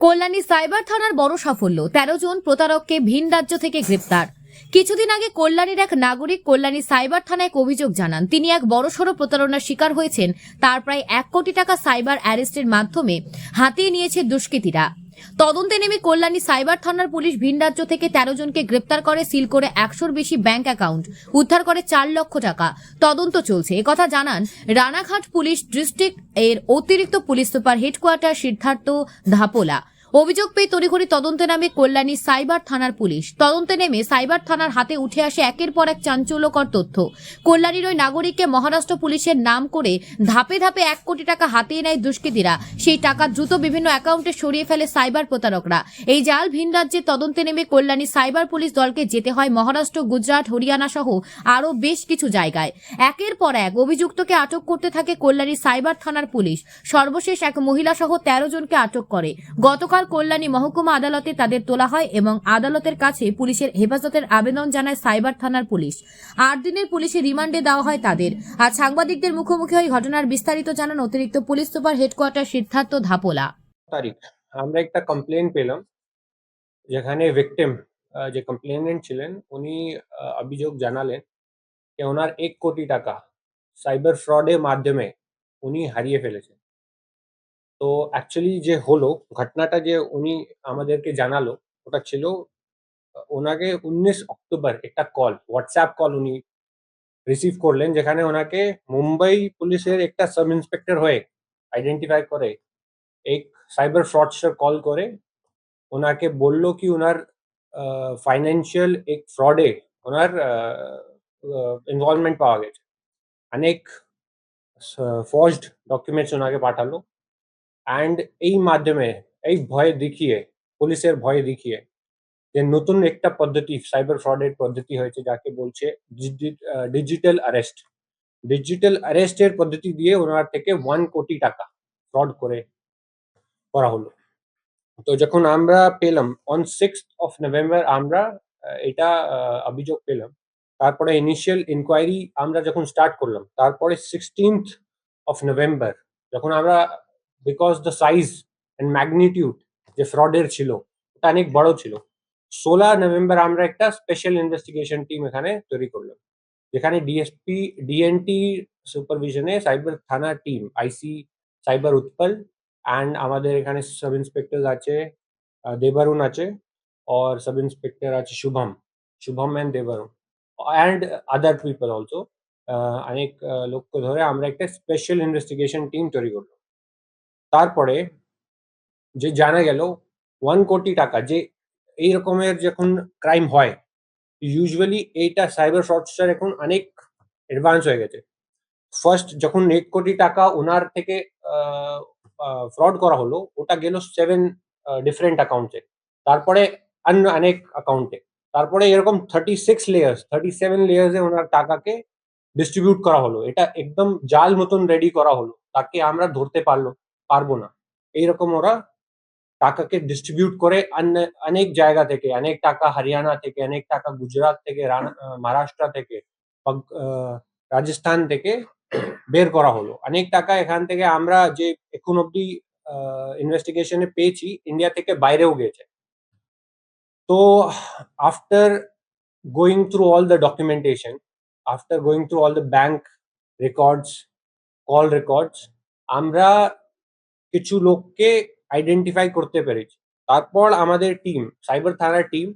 Kalyani cyber থানার বড় সাফল্য, 13 জন প্রতারককে ভিন রাজ্য থেকে গ্রেপ্তার। কিছুদিন আগে কল্যাণীর এক নাগরিক কল্যাণী সাইবার থানায় অভিযোগ জানান তিনি এক বড়সড় প্রতারণার শিকার হয়েছেন। তার প্রায় 1 কোটি টাকা সাইবার অ্যারেস্টের মাধ্যমে হাতিয়ে নিয়েছে দুষ্কৃতীরা। তদন্তে নেমে কল্যাণী সাইবার থানার পুলিশ ভিন রাজ্য থেকে 13 জনকে গ্রেপ্তার করে, সিল করে 100-র বেশি ব্যাংক অ্যাকাউন্ট উদ্ধার করে 4 লক্ষ টাকা। তদন্ত চলছে, একথা জানান রানাঘাট পুলিশ ডিস্ট্রিক্ট এর অতিরিক্ত police super headquarter Siddharth Dhapola. অভিযোগ পেয়ে তড়িঘড়ি তদন্তে নামে কল্যাণী সাইবার থানার পুলিশ। তদন্তে নেমে সাইবার থানার হাতে উঠে আসে একের পর এক চাঞ্চল্যকর তথ্য। কল্যাণীর ওই নাগরিককে মহারাষ্ট্র পুলিশের নাম করে ধাপে ধাপে 1 কোটি টাকা হাতিয়ে নেয় দুষ্কৃতীরা। সেই টাকা দ্রুত বিভিন্ন অ্যাকাউন্টে সরিয়ে ফেলে সাইবার প্রতারকরা। এই জাল ভিন রাজ্যে তদন্তে নেমে কল্যাণী সাইবার পুলিশ দলকে যেতে হয় মহারাষ্ট্র, গুজরাট, হরিয়ানা সহ আরও বেশ কিছু জায়গায়। একের পর এক অভিযুক্তকে আটক করতে থাকে কল্যাণী সাইবার থানার পুলিশ। সর্বশেষ এক মহিলা সহ 13 জনকে আটক করে। গতকাল কল্যাণী মহকুমা আদালতে তাদের তোলা হয় এবং আদালতের কাছে পুলিশের হেফাজতের আবেদন জানায় সাইবার থানার পুলিশ। 8 দিনের পুলিশের রিমান্ডে দেওয়া হয় তাদের। আজ সাংবাদিকদের মুখোমুখি হয়ে ঘটনার বিস্তারিত জানান অতিরিক্ত police super headquarter Siddharth Dhapola. তারিখ আমরা একটা কমপ্লেন পেলাম, যেখানে ভিকটিম যে কমপ্লেনেন্ট ছিলেন উনি অভিযোগ জানালেন যে ওনার 1 কোটি টাকা সাইবার ফ্রডের মাধ্যমে উনি হারিয়ে ফেলেছেন। তো অ্যাকচুয়ালি যে হলো ঘটনাটা যে উনি আমাদেরকে জানালো, ওটা ছিল ওনাকে 19 অক্টোবর একটা কল, হোয়াটসঅ্যাপ কল উনি রিসিভ করলেন, যেখানে ওনাকে মুম্বাই পুলিশের একটা সাব ইন্সপেক্টর হয়ে আইডেন্টিফাই করে এক সাইবার ফ্রডস্টার কল করে ওনাকে বলল কি ওনার ফাইন্যান্সিয়াল এক ফ্রডে ওনার ইনভলভমেন্ট পাওয়া গেছে। অনেক ফর্জড ডকুমেন্টস ওনাকে পাঠালো অ্যান্ড এই মাধ্যমে এই ভয় দেখিয়ে, পুলিশের ভয় দেখিয়ে যে নতুন একটা পদ্ধতি সাইবার ফ্রডের পদ্ধতি হয়েছে যাকে বলছে ডিজিটাল অ্যারেস্ট। ডিজিটাল অ্যারেস্টের পদ্ধতি দিয়ে ওনার থেকে 1 কোটি টাকা ফ্রড করা হলো। তো যখন আমরা পেলাম অন 6th of November আমরা এটা অভিযোগ পেলাম, তারপরে ইনিশিয়াল ইনকোয়ারি আমরা যখন স্টার্ট করলাম, তারপরে 16th of November যখন আমরা, because the size and magnitude যে ফ্রডের ছিল ওটা অনেক বড় ছিল, 16 নভেম্বর আমরা একটা স্পেশাল ইনভেস্টিগেশন টিম এখানে তৈরি করলাম, যেখানে ডিএসপি ডিএনটি সুপারভিশনে সাইবার থানা team, IC cyber Utpal and আমাদের এখানে সাব ইন্সপেক্টর আছে দেবারুণ আছে, और सब इंस्पेक्टर আছে Shubham and Debarun and other people also. অনেক লোককে ধরে আমরা একটা স্পেশাল ইনভেস্টিগেশন টিম তৈরি করলাম। তারপরে যে জানা গেল 1 কোটি টাকা যে এই রকমের যখন ক্রাইম হয়, ইউজুয়ালি এইটা সাইবার ফ্রডস্টার এখন অনেক অ্যাডভান্স হয়ে গেছে। ফার্স্ট যখন 1 কোটি টাকা ওনার থেকে ফ্রড করা হলো, ওটা গেল 7 ডিফারেন্ট অ্যাকাউন্টে, তারপরে অন্য অনেক অ্যাকাউন্টে, তারপরে এরকম 37 লেয়ার্সে ওনার টাকাকে ডিস্ট্রিবিউট করা হলো। এটা একদম জাল মতন রেডি করা হলো, তাকে আমরা ধরতে পারবো না। এইরকম ওরা টাকাকে ডিস্ট্রিবিউট করে অনেক জায়গা থেকে, অনেক টাকা হরিয়ানা থেকে, অনেক টাকা গুজরাট থেকে, মহারাষ্ট্র থেকে, রাজস্থান থেকে বের করা হলো। অনেক টাকা এখান থেকে আমরা যে এখন অব্দি ইনভেস্টিগেশনে পেয়েছি, ইন্ডিয়া থেকে বাইরেও গেছে। তো after going through all the documentation, after going through all the bank records, call records, আমরা কিছু লোককে আইডেন্টিফাই করতে পেরেছি। তারপর আমাদের টিম, সাইবার থানার টিম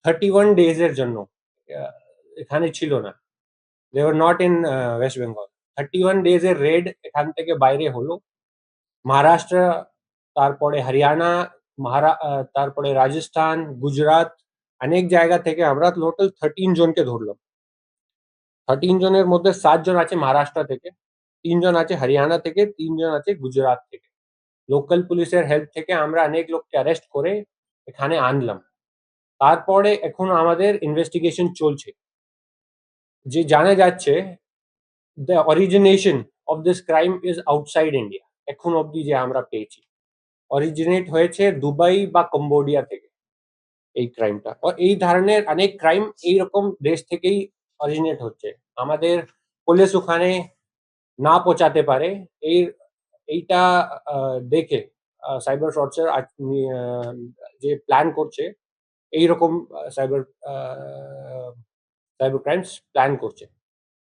31 ডেজের জন্য এখানে ছিল না, they were not in West Bengal. 31 ডেজের রেড এখান থেকে বাইরে হলো। মহারাষ্ট্র, তারপরে হরিয়ানা, তারপরে রাজস্থান, গুজরাট, অনেক জায়গা থেকে আমরা টোটাল 13 জনকে ধরলাম। 13 জনের মধ্যে 7 জন আছে মহারাষ্ট্র থেকে, 3 জন আছে হরিয়ানা থেকে, 3 জন আছে গুজরাট থেকে। লোকাল পুলিশের হেল্প থেকে আমরা অনেক লোককে অ্যারেস্ট করে এখানে আনলাম। তারপরে এখন আমাদের ইনভেস্টিগেশন চলছে, যে জানা যাচ্ছে the origination of this crime is outside India. এখন অবধি যে আমরা পেয়েছি অরিজিনেট হয়েছে দুবাই বা কম্বোডিয়া থেকে এই ক্রাইমটা। এই ধরনের অনেক ক্রাইম এইরকম দেশ থেকেই অরিজিনেট হচ্ছে। আমাদের পুলিশ ওখানে না পৌঁছাতে পারে, এইটা দেখে সাইবার ফ্রডসের যে প্ল্যান করছে এইরকম সাইবার সাইবার ক্রাইমস প্ল্যান করছে।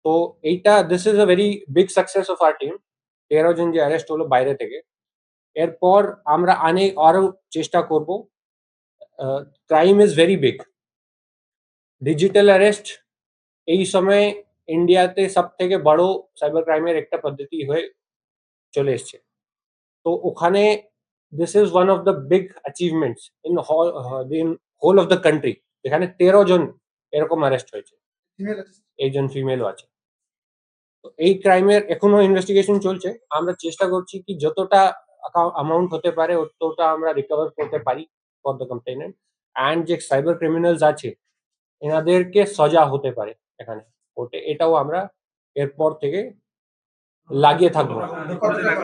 তো এইটা this is a very big success of our team. 13 জন যে অ্যারেস্ট হলো বাইরে থেকে। এরপর আমরা আরো চেষ্টা করব। Crime is very big. Digital arrest এই সময় ইন্ডিয়াতে সবথেকে বড় সাইবার ক্রাইমের একটা পদ্ধতি হয়ে চলে এসছে। তো ওখানে this is one of the big achievements in whole of the country, যেখানে 13 জন এরকম অ্যারেস্ট হয়েছে, একজন ফিমেলও আছে। তো এই ক্রাইমের এখনো ইনভেস্টিগেশন চলছে। আমরা চেষ্টা করছি কি যতটা অ্যামাউন্ট হতে পারে ততটা আমরা রিকভার করতে পারি ফর দ্য কমপ্লেনেন্ট। অ্যান্ড যে সাইবার ক্রিমিনালস আছে এনাদেরকে সজা হতে পারে এখানে কোর্টে, এটাও আমরা এরপর থেকে লাগিয়ে থাকবো।